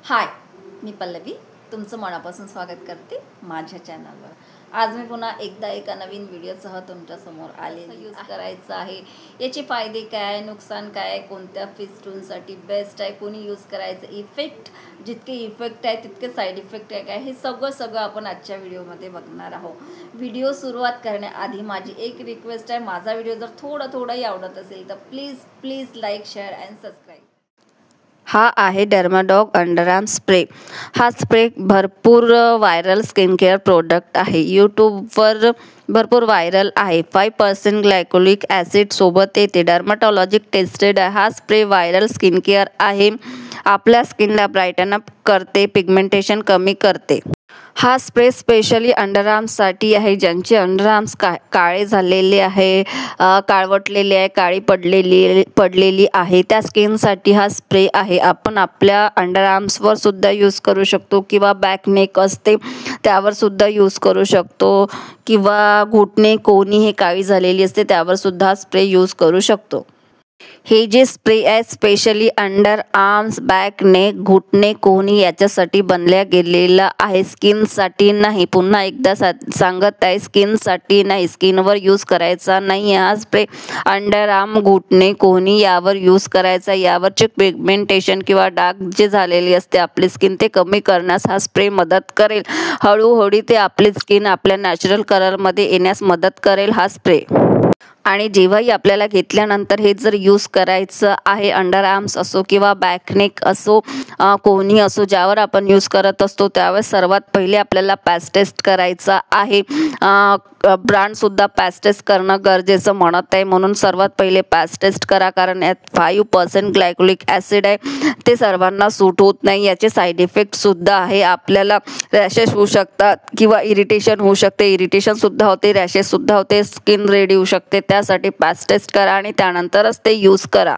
हाय, मी पल्लवी तुमचं मनापासून स्वागत करते माझ्या चॅनलवर। आज मी पुन्हा एकदा एका नवीन व्हिडिओसह तुमच्या समोर आलेली यूज करायचं आहे, याचे फायदे काय, नुकसान काय, कोणत्या फेस टूनसाठी बेस्ट आहे, कोणी यूज करायचं, इफेक्ट जितके इफेक्ट आहे तितके साईड इफेक्ट आहे काय, हे सगळं आपण आजच्या व्हिडिओमध्ये बघणार आहोत। व्हिडिओ सुरुवात करण्याआधी माझी एक रिक्वेस्ट आहे, माझा व्हिडिओ जर थोडाही आवडत असेल तर please like, share and subscribe. हा आहे डर्माडॉग अंडरआर्म स्प्रे। हा स्प्रे भरपूर व्हायरल स्किन केअर प्रोडक्ट आहे, यूट्यूबवर भरपूर व्हायरल आहे। 5% ग्लायकोलिक ॲसिड सोबत येते, डर्माटॉलॉजिक टेस्टेड आहे। हा स्प्रे व्हायरल स्किन केअर आहे, आपल्या स्किनला ब्राईटन अप करते, पिगमेंटेशन कमी करते। हा स्प्रे स्पेशली अंडरआर्म्ससाठी आहे, ज्यांचे अंडरआर्म्स काळे झालेले आहे, काळवटलेले आहे, काळी पडलेली आहे, त्या स्किनसाठी हा स्प्रे आहे। आपण आपल्या अंडरआर्म्सवर सुद्धा यूज करू शकतो किंवा बॅक नेक असते त्यावर सुद्धा यूज करू शकतो किंवा घुटणे कोणी हे काळी झालेली असते त्यावर सुद्धा स्प्रे यूज करू शकतो। हे जे स्प्रे आहे specially under arms, back neck, घुटणे कोणी याच्यासाठी बनल्या गेलेला आहे, स्किनसाठी नाही। पुन्हा एकदा सांगत आहे, स्किनसाठी नाही, स्किनवर यूज करायचा नाही हा स्प्रे। अंडर आर्म, घुटणे कोणी यावर यूज करायचा, यावरचे पिगमेंटेशन किंवा डाग जे झालेली असते आपली स्किन ते कमी करण्यास हा स्प्रे मदत करेल। हळूहळू ते आपली स्किन आपल्या नॅचरल कलरमध्ये येण्यास मदत करेल हा स्प्रे। आणि जेव्हाही आपल्याला घेतल्यानंतर हे जर यूज करायचं आहे, अंडर आर्म्स असो किंवा बॅकनेक असो, कोणी असो, ज्यावर आपण यूज करत असतो त्यावेळेस सर्वात पहिले आपल्याला पॅच टेस्ट करायचा आहे। ब्रँडसुद्धा पॅच टेस्ट करणं गरजेचं म्हणत आहे, म्हणून सर्वात पहिले पॅच टेस्ट करा, कारण यात 5% ग्लायकोलिक ॲसिड आहे, ते सर्वांना सूट होत नाही। याचे साईड इफेक्टसुद्धा आहे, आपल्याला रॅशेस होऊ शकतात किंवा इरिटेशन होऊ शकते, इरिटेशनसुद्धा होते, रॅशेससुद्धा होते, स्किन रेड होऊ शकते। त्यासाठी पॅच टेस्ट करा आणि त्यानंतरच ते यूज करा।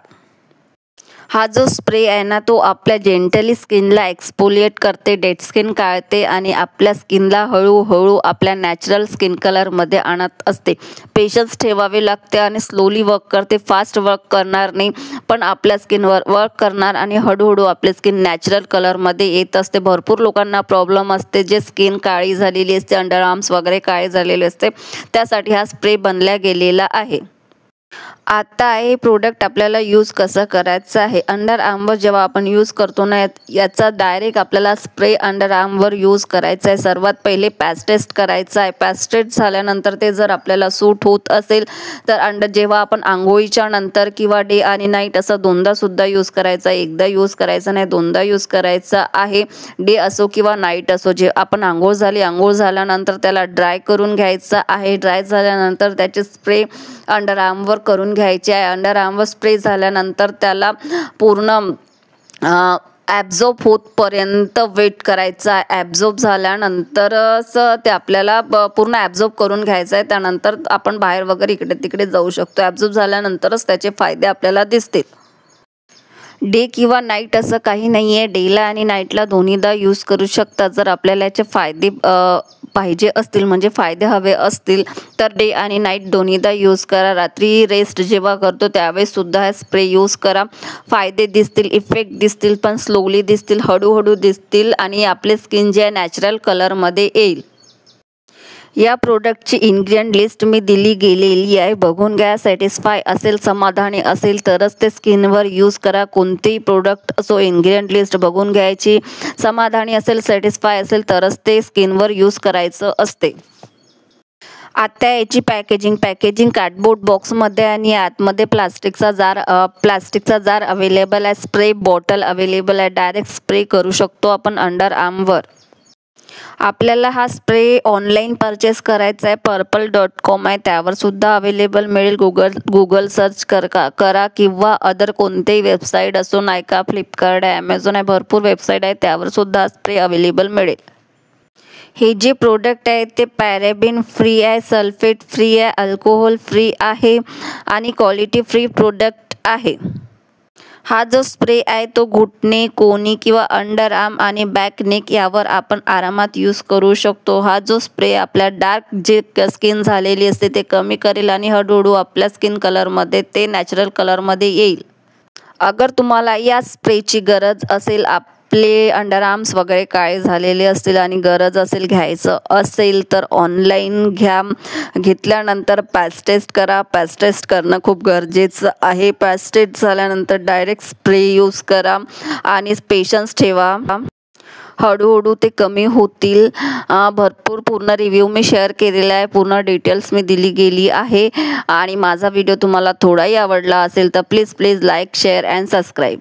हा जो स्प्रे आहे ना तो आपल्या जेंटली स्किनला एक्सफोलिएट करते, डेड स्किन काढते आणि आपल्या स्किनला हळूहळू आपल्या नॅचरल स्किन कलरमध्ये आणत असते। पेशन्स ठेवावे लागते आणि स्लोली वर्क करते, फास्ट वर्क करणार नाही, पण आपल्या स्किनवर वर्क करणार आणि हळूहळू आपली स्किन नॅचरल कलरमध्ये येत असते। भरपूर लोकांना प्रॉब्लेम असते, जे स्किन काळी झालेली असते, अंडर आर्म्स वगैरे काळे झालेले असते, त्यासाठी हा स्प्रे बनला गेलेला आहे। आता हे प्रोडक्ट आपल्याला यूज कसं करायचं आहे, अंडर आर्मवर जेव्हा आपण यूज करतो ना याचा डायरेक्ट आपल्याला स्प्रे अंडर आर्मवर यूज करायचा आहे। सर्वात पहिले पॅच टेस्ट करायचा आहे, पॅच टेस्ट झाल्यानंतर ते जर आपल्याला सूट होत असेल तर जेव्हा आपण आंघोळीच्या नंतर किंवा डे आणि नाईट असं दोनदा सुद्धा यूज करायचा, एकदा यूज करायचा नाही, दोनदा यूज करायचा आहे। डे असो किंवा नाईट असो, जे आपण आंघोळ झाल्यानंतर त्याला ड्राय करून घ्यायचा आहे। ड्राय झाल्यानंतर त्याचे स्प्रे अंडर आर्मवर करून घ्यायचे आहे। अंडर आर्मवर स्प्रे झाल्यानंतर त्याला पूर्ण ॲब्झॉर्ब होतपर्यंत वेट करायचा आहे। ॲब्झॉर्ब झाल्यानंतरच ते आपल्याला पूर्ण ॲब्झॉर्ब करून घ्यायचं आहे, त्यानंतर आपण बाहेर वगैरे इकडे तिकडे जाऊ शकतो। ॲब्झॉर्ब झाल्यानंतरच त्याचे फायदे आपल्याला दिसतील। डे किंवा नाईट असं काही नाही आहे, डेला आणि नाईटला दोन्हीदा यूज करू शकता। जर आपल्याला याचे फायदे पाहिजे असतील, म्हणजे फायदे हवे असतील तर डे आणि नाईट दोन्हीदा यूज करा। रात्री रेस्ट जेव्हा करतो त्यावेळेस सुद्धा हा स्प्रे यूज करा, फायदे दिसतील, इफेक्ट दिसतील, पण स्लोली दिसतील, हळूहळू दिसतील आणि आपले स्किन जे आहे नॅचरल कलरमध्ये येईल। या प्रोडक्टची इन्ग्रेडियंट लिस्ट मी दिली गेलेली आहे, बघून घ्या। सॅटिस्फाय असेल, समाधानी असेल तरच ते स्किनवर यूज करा। कोणतेही प्रोडक्ट असो इन्ग्रेडियंट लिस्ट बघून घ्यायची, समाधानी असेल, सॅटिस्फाय असेल तरच ते स्किनवर यूज करायचं असते। आता याची पॅकेजिंग कार्डबोर्ड बॉक्समध्ये आणि आतमध्ये प्लास्टिकचा जार अवेलेबल आहे। स्प्रे बॉटल अवेलेबल आहे, डायरेक्ट स्प्रे करू शकतो आपण अंडर आर्मवर। आपल्याला हा स्प्रे ऑनलाईन परचेस करायचा आहे, purple.com आहे, त्यावर सुद्धा अवेलेबल मिळेल। गुगल सर्च करा किंवा अदर कोणतेही वेबसाईट असो, नायका, फ्लिपकार्ट आहे, ॲमेझॉन आहे, भरपूर वेबसाईट आहे, त्यावर सुद्धा स्प्रे अवेलेबल मिळेल। हे जे प्रोडक्ट आहे ते पॅरेबिन फ्री आहे, सल्फेट फ्री आहे, अल्कोहोल फ्री आहे आणि क्वालिटी फ्री प्रोडक्ट आहे। हा जो स्प्रे आहे तो घुटणे, कोणी किंवा अंडर आर्म आणि बॅक नेक यावर आपण आरामात यूज करू शकतो। हा जो स्प्रे आपल्या डार्क जे स्किन झालेली असते ते कमी करेल आणि हळूहळू आपल्या स्किन कलरमध्ये ते नॅचरल कलरमध्ये येईल। अगर तुम्हाला या स्प्रेची गरज असेल आपले अंडर आर्म्स वगैरे काळे झालेले असतील आणि गरज असेल घ्यायचं असेल तर ऑनलाईन घ्या. घेतल्यानंतर पॅच टेस्ट करा. पॅच टेस्ट करणं खूप गरजेचं आहे. पॅच टेस्ट झाल्यानंतर डायरेक्ट स्प्रे यूज करा आणि पेशन्स ठेवा. हळूहळू ते कमी होतील. भरपूर पूर्ण रिव्ह्यू मी शेअर केलेला आहे. पूर्ण डिटेल्स मी दिली गेली आहे. आणि माझा व्हिडिओ तुम्हाला थोडाही आवडला असेल तर please like, share and subscribe.